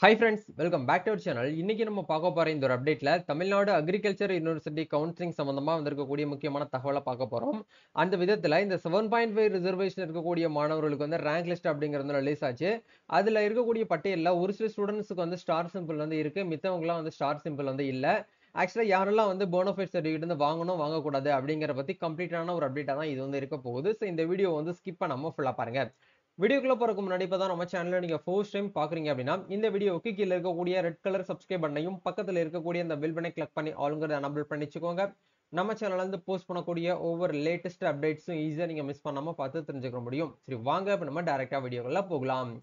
Hi friends, welcome back to our channel. இன்னைக்கு நம்ம பார்க்க போற இந்த ஒரு அப்டேட்ல தமிழ்நாடு அக்ரிகல்ச்சர் யூனிவர்சிட்டி கவுன்சிலிங் சம்பந்தமா வந்திருக்கக்கூடிய முக்கியமான தகவலை பார்க்க போறோம். அந்த விதத்துல இந்த 7.5 ரிசர்வேஷன் இருக்கக்கூடிய மாணவர்களுக்கு வந்து ரேங்க் லிஸ்ட் அப்படிங்கிறது வந்து ரிலீஸ் ஆச்சு. அதுல இருக்கக்கூடிய பட்டியல்ல ஒரு சில ஸ்டூடண்ட்ஸ்க்கு வந்து ஸ்டார் சிம்பிள் வந்து இருக்கு. மித்தவங்கலாம் வந்து ஸ்டார் சிம்பிள் வந்து இல்ல. ஆக்சுவலா யாரெல்லாம் வந்து போனஃபைட் சர்டிஃபிகேட் வந்து வாங்கணும், வாங்கக்கூடாது அப்படிங்கிற பத்தி கம்ப்ளீட்டான ஒரு அப்டேட்டா தான் இது வந்து இருக்க போகுது. ஸோ இந்த வீடியோ வந்து ஸ்கிப் பண்ணாம ஃபுல்லா பாருங்க. வீடியோக்குள்ள போறதுக்கு முன்னாடி இப்பதான் நம்ம சேனலை நீங்க ஃபர்ஸ்ட் டைம் பாக்குறீங்க அப்படின்னா இந்த வீடியோவுக்கு கீழே இருக்கக்கூடிய ரெட் கலர் சப்ஸ்கிரைப் பண்ணையும் பக்கத்துல இருக்கக்கூடிய இந்த பெல் பட்டனை கிளிக் பண்ணி ஆளுங்கிறத எனபிள் பண்ணிச்சுக்கோங்க. நம்ம சேனல்ல இருந்து போஸ்ட் பண்ணக்கூடிய ஒவ்வொரு லேட்டஸ்ட் அப்டேட்ஸும் ஈஸியா நீங்க மிஸ் பண்ணாம பார்த்து தெரிஞ்சுக்க முடியும். சரி வாங்க இப்ப நம்ம டைரக்டா வீடியோக்குள்ள போகலாம்.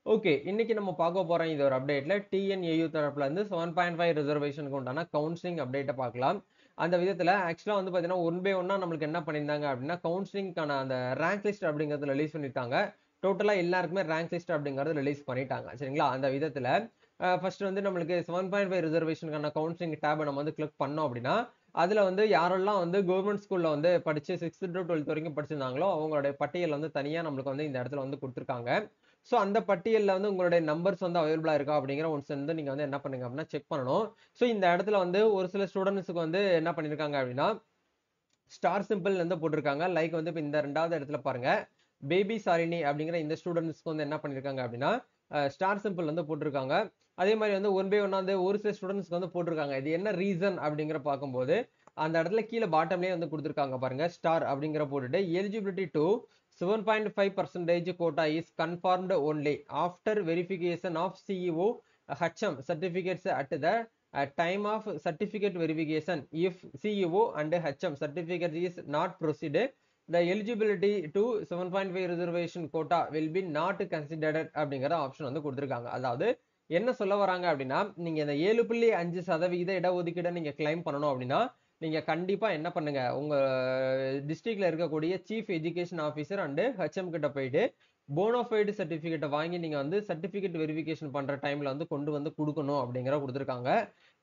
ஓகே, இன்னைக்கு நம்ம பார்க்க போற இந்த ஒரு அப்டேட்ல டிஎன்ஏயு தரப்புல இருந்து 7.5 ரிசர்வேஷனுக்கு உண்டான கவுன்சிலிங் அப்டேட்டை பார்க்கலாம். அந்த விதத்துல ஆக்சுவலா வந்து பாத்தீங்கன்னா ஒன் பை ஒன்னா நம்மளுக்கு என்ன பண்ணியிருந்தாங்க அப்படின்னா கவுன்சிலிங்கான அந்த ரேங்க் லிஸ்ட் அப்படிங்கறது ரிலீஸ் பண்ணிருக்காங்க. டோட்டலா எல்லாருக்குமே ரேங்க் லிஸ்ட் அப்படிங்கறது ரிலீஸ் பண்ணிட்டாங்க. சரிங்களா? அந்த விதத்துல ஃபர்ஸ்ட் வந்து நம்மளுக்கு 7.5 ரிசர்வேஷனுக்கான கவுன்சிலிங் டேபை நம்ம வந்து கிளிக் பண்ணோம் அப்படின்னா அதுல வந்து யாரெல்லாம் வந்து கவர்மெண்ட் ஸ்கூல்ல வந்து படிச்சு 6th to 12th வரைக்கும் படிச்சிருந்தாங்களோ அவங்களுடைய பட்டியல் வந்து தனியா நம்மளுக்கு வந்து இந்த இடத்துல வந்து கொடுத்துருக்காங்க. ஸோ அந்த பட்டியல்ல வந்து உங்களுடைய நம்பர்ஸ் வந்து அவைலபிளா இருக்கா அப்படிங்கிற ஒன்ஸ் வந்து நீங்க வந்து என்ன பண்ணுங்க அப்படின்னா செக் பண்ணணும். ஸோ இந்த இடத்துல வந்து ஒரு சில ஸ்டூடெண்ட்ஸுக்கு வந்து என்ன பண்ணிருக்காங்க அப்படின்னா ஸ்டார் சிம்பிள் வந்து போட்டிருக்காங்க. லைக் வந்து இப்ப இந்த ரெண்டாவது இடத்துல பாருங்க, பேபி சாலினி அப்படிங்கிற இந்த ஸ்டூடெண்ட்ஸ்க்கு வந்து என்ன பண்ணிருக்காங்க அப்படின்னா ஸ்டார் சிம்பிள் வந்து போட்டிருக்காங்க. அதே மாதிரி வந்து ஒன் பை ஒன்னா வந்து ஒரு சில ஸ்டூடெண்ட்ஸ்க்கு வந்து போட்டிருக்காங்க. இது என்ன ரீசன் அப்படிங்கிற பார்க்கும்போது அந்த இடத்துல கீழே பாட்டம்லயே வந்து கொடுத்திருக்காங்க பாருங்க, ஸ்டார் அப்படிங்கிற போட்டுட்டு eligibility to 7.5% quota is confirmed only after verification of CEO HM certificates at the time of certificate verification. If CEO and HM certificate is not proceeded, the eligibility to 7.5 reservation quota will be not considered அப்படிங்கிற option வந்து கொடுத்திருக்காங்க. அதாவது என்ன சொல்ல வராங்க அப்படின்னா நீங்க இந்த 7.5% இடஒதுக்கீடை நீங்க கிளைம் பண்ணணும் அப்படின்னா நீங்க கண்டிப்பா என்ன பண்ணுங்க, உங்க டிஸ்ட்ரிக்ட்ல இருக்கக்கூடிய chief education officer and HM கிட்ட போயிட்டு போனோஃபைடு சர்டிபிகேட்டை வாங்கி நீங்க வந்து சர்டிபிகேட் வெரிஃபிகேஷன் பண்ற டைம்ல வந்து கொண்டு வந்து கொடுக்கணும் அப்படிங்கிற கொடுத்துருக்காங்க.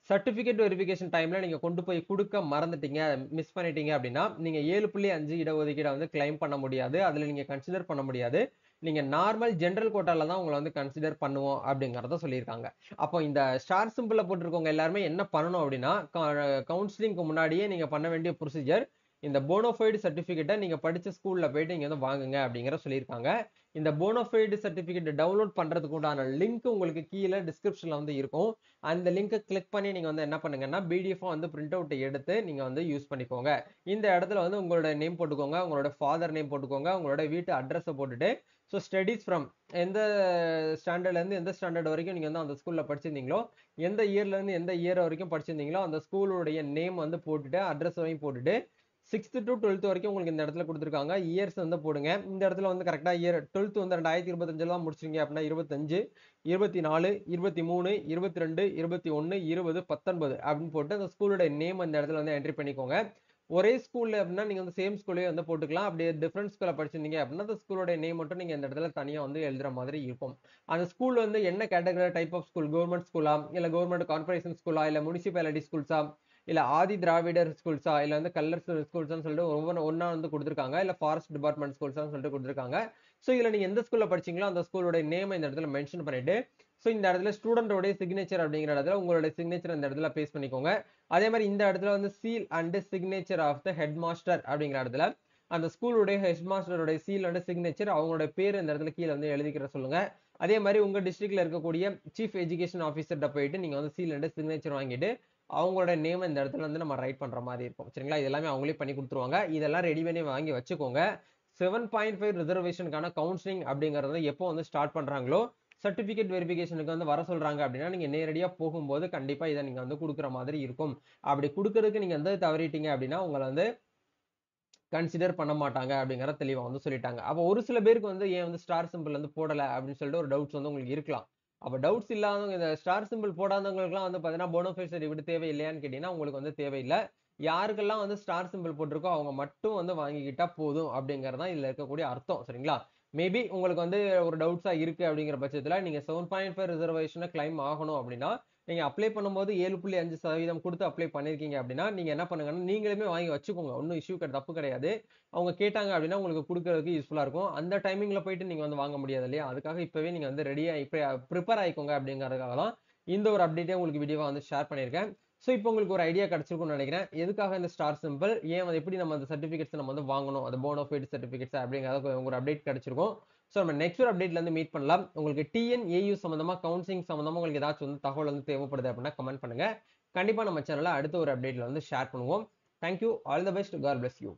சர்டிபிகேட் வெரிஃபிகேஷன் டைம்ல நீங்க கொண்டு போய் கொடுக்க மறந்துட்டீங்க, மிஸ் பண்ணிட்டீங்க அப்படின்னா நீங்க 7.5 இடஒதுக்கீடை வந்து கிளைம் பண்ண முடியாது. அதுல நீங்க கன்சிடர் பண்ண முடியாது. நீங்க நார்மல் ஜெனரல் கோட்டால தான் உங்களை வந்து கன்சிடர் பண்ணுவோம் அப்படிங்கறத சொல்லியிருக்காங்க. அப்போ இந்த ஸ்டார் சிம்பிள போட்டிருக்கவங்க எல்லாருமே என்ன பண்ணணும் அப்படின்னா கவுன்சிலிங்க்கு முன்னாடியே நீங்க பண்ண வேண்டிய ப்ரொசீஜர் இந்த போனோஃபைடு சர்டிபிகேட்டை நீங்க படிச்ச ஸ்கூல்ல போயிட்டு நீங்க வந்து வாங்குங்க அப்படிங்கிற சொல்லியிருக்காங்க. இந்த போனோஃபைடு சர்டிபிகேட் டவுன்லோட் பண்றதுக்கு உண்டான லிங்க் உங்களுக்கு கீழே டிஸ்கிரிப்ஷன்ல வந்து இருக்கும். அந்த லிங்கை கிளிக் பண்ணி நீங்க வந்து என்ன பண்ணுங்கன்னா பிடிஎஃப் வந்து பிரிண்ட் அவுட் எடுத்து நீங்க வந்து யூஸ் பண்ணிக்கோங்க. இந்த இடத்துல வந்து உங்களோட நேம் போட்டுக்கோங்க, உங்களோட ஃபாதர் நேம் போட்டுக்கோங்க, உங்களோட வீட்டு அட்ரஸை போட்டுட்டு ஸோ ஸ்டடீஸ் ஃப்ரம் எந்த ஸ்டாண்டர்ட்ல இருந்து எந்த ஸ்டாண்டர்ட் வரைக்கும் நீங்க வந்து அந்த ஸ்கூல்ல படிச்சிருந்தீங்களோ, எந்த இயர்ல இருந்து எந்த இயர் வரைக்கும் படிச்சிருந்தீங்களோ அந்த ஸ்கூலுடைய நேம் வந்து போட்டுட்டு அட்ரஸ் வரையும் போட்டுட்டு 6th to 12th வரைக்கும் உங்களுக்கு இந்த இடத்துல கொடுத்துருக்காங்க. இயர்ஸ் வந்து போடுங்க. இந்த இடத்துல வந்து கரெக்டா இயர் 12th வந்து 2025 தான் முடிச்சிருங்க அப்படின்னா 25, 24, 23, 22, 21, 20, 19 அப்படின்னு போட்டு அந்த ஸ்கூலோட நேம் அந்த இடத்துல வந்து என்ட்ரி பண்ணிக்கோங்க. ஒரே ஸ்கூல்ல அப்படின்னா நீங்க வந்து சேம் ஸ்கூல்லே வந்து போட்டுக்கலாம். அப்படியே டிஃபரண்ட் ஸ்கூல்ல படிச்சிருந்தீங்க அப்படின்னா அந்த ஸ்கூலோட நேம் மட்டும் நீங்க இந்த இடத்துல தனியா வந்து எழுதுற மாதிரி இருக்கும். அந்த ஸ்கூல் வந்து என்ன category type of school, government ஸ்கூலா இல்ல கவர்மெண்ட் கார்பரேஷன் ஸ்கூலா இல்ல முனிசிபாலிட்டி ஸ்கூல்ஸா இல்ல ஆதி திராவிடர் ஸ்கூல்ஸா இல்ல வந்து கல்லர் ஸ்கூல்ஸ்னு சொல்லிட்டு ஒவ்வொன்னா வந்து கொடுத்துருக்காங்க. இல்ல ஃபாரஸ்ட் டிபார்ட்மெண்ட் ஸ்கூல்ஸான்னு சொல்லிட்டு கொடுத்துருக்காங்க. ஸோ இதுல நீங்க எந்த ஸ்கூல்ல படிச்சீங்களோ அந்த ஸ்கூலோட நேம் இந்த இடத்துல மென்ஷன் பண்ணிட்டு ஸோ இந்த இடத்துல ஸ்டூடெண்டோட சிக்னேச்சர் அப்படிங்கிற இடத்துல உங்களோட சிக்னேச்சர் இந்த இடத்துல பேஸ்ட் பண்ணிக்கோங்க. அதே மாதிரி இந்த இடத்துல வந்து seal and signature of the head master அப்படிங்கிற இடத்துல அந்த ஸ்கூலுடைய ஹெட் மாஸ்டருடைய சீல் அண்ட் சிக்னேச்சர் அவங்களோட பேர் இந்த இடத்துல கீழே வந்து எழுதிக்கிற சொல்லுங்க. அதே மாதிரி உங்க டிஸ்ட்ரிக்ட்ல இருக்கக்கூடிய சீஃப் எஜுகேஷன் ஆஃபீஸர்கிட்ட போயிட்டு நீங்க வந்து சீல் அண்ட் சிக்னேச்சர் வாங்கிட்டு அவங்களோட நேம் இந்த இடத்துல வந்து நம்ம ரைட் பண்ற மாதிரி இருக்கும். சரிங்களா? இது எல்லாமே அவங்களே பண்ணி கொடுத்துருவாங்க. இதெல்லாம் ரெடி பண்ணி வாங்கி வச்சுக்கோங்க. 7.5 ரிசர்வேஷனுக்கான கவுன்சிலிங் அப்படிங்கறத எப்போ வந்து ஸ்டார்ட் பண்றாங்களோ சர்டிபிகேட் வெரிஃபிகேஷனுக்கு வந்து வர சொல்றாங்க அப்படின்னா நீங்க நேரடியா போகும்போது கண்டிப்பா இதை நீங்க வந்து கொடுக்குற மாதிரி இருக்கும். அப்படி கொடுக்கறதுக்கு நீங்க வந்து தவறிட்டீங்க அப்படின்னா உங்களை வந்து கன்சிடர் பண்ண மாட்டாங்க அப்படிங்கறத தெளிவா வந்து சொல்லிட்டாங்க. அப்ப ஒரு சில பேருக்கு வந்து ஏன் வந்து ஸ்டார் சிம்பிள் வந்து போடல அப்படின்னு சொல்லிட்டு ஒரு டவுட்ஸ் வந்து உங்களுக்கு இருக்கலாம். அப்ப டவுட்ஸ் இல்லாதவங்க இந்த ஸ்டார் சிம்பிள் போடாதவங்களுக்குலாம் வந்து பாத்தீங்கன்னா போனோஃபைட் சர்டிஃபிகேட் தேவை இல்லையான்னு கேட்டீங்கன்னா உங்களுக்கு வந்து தேவையில்லை. யாருக்கெல்லாம் வந்து ஸ்டார் சிம்பிள் போட்டிருக்கோ அவங்க மட்டும் வந்து வாங்கிக்கிட்டா போதும் அப்படிங்கறதான் இதுல இருக்கக்கூடிய அர்த்தம். சரிங்களா? மேபி உங்களுக்கு வந்து ஒரு டவுட்ஸா இருக்கு அப்படிங்கிற பட்சத்துல நீங்க 7.5 ரிசர்வேஷனை கிளைம் ஆகணும் அப்படின்னா நீங்க அப்ளை பண்ணும்போது 7.5% குடுத்து அப்ளை பண்ணியிருக்கீங்க அப்படின்னா, நீங்க என்ன பண்ணுங்கன்னா, நீங்களுமே வாங்கி வச்சுக்கோங்க. ஒண்ணும் தப்பு கிடையாது. அவங்க கேட்டாங்க அப்படின்னா, உங்களுக்கு குடுக்குறதுக்கு யூஸ்ஃபுல்லா இருக்கும். அந்த டைமிங்ல போயிட்டு நீங்க வந்து வாங்க முடியாது இல்லையா? அதுக்காக இப்பவே நீங்க வந்து ரெடியா இப்ப பிரிப்பேர் ஆயிக்கோங்க அப்படிங்கிறதுக்காக தான் இந்த ஒரு அப்டேட்டே உங்களுக்கு வீடியோவா வந்து ஷேர் பண்ணியிருக்கேன். ஸோ இப்போ உங்களுக்கு ஒரு ஐடியா கிடைச்சிருக்கும்னு நெனைக்கிறேன். எதுக்காக இந்த ஸ்டார் சிம்பல்? ஏன் வந்து எப்படி நம்ம அந்த சர்டிபிகேட்ஸ் நம்ம வந்து வாங்கணும்? அது போனோஃபைட் சர்டிபிகேட்ஸ் அப்படிங்கிறத ஒரு அப்டேட் கிடைச்சிருக்கும். ஸோ நம்ம நெக்ஸ்ட் ஒரு அப்டேட்ல இருந்து மீட் பண்ணலாம். உங்களுக்கு டிஎன்ஏயு சம்மந்தமா, கவுன்சிலிங் சம்மந்தமா உங்களுக்கு ஏதாச்சும் வந்து தகவல் வந்து தேவைப்படுது அப்படின்னா கமெண்ட் பண்ணுங்க. கண்டிப்பா நம்ம சேனல்ல அடுத்த ஒரு அப்டேட்ல வந்து ஷேர் பண்ணுவோம். Thank you. All the best. God bless you.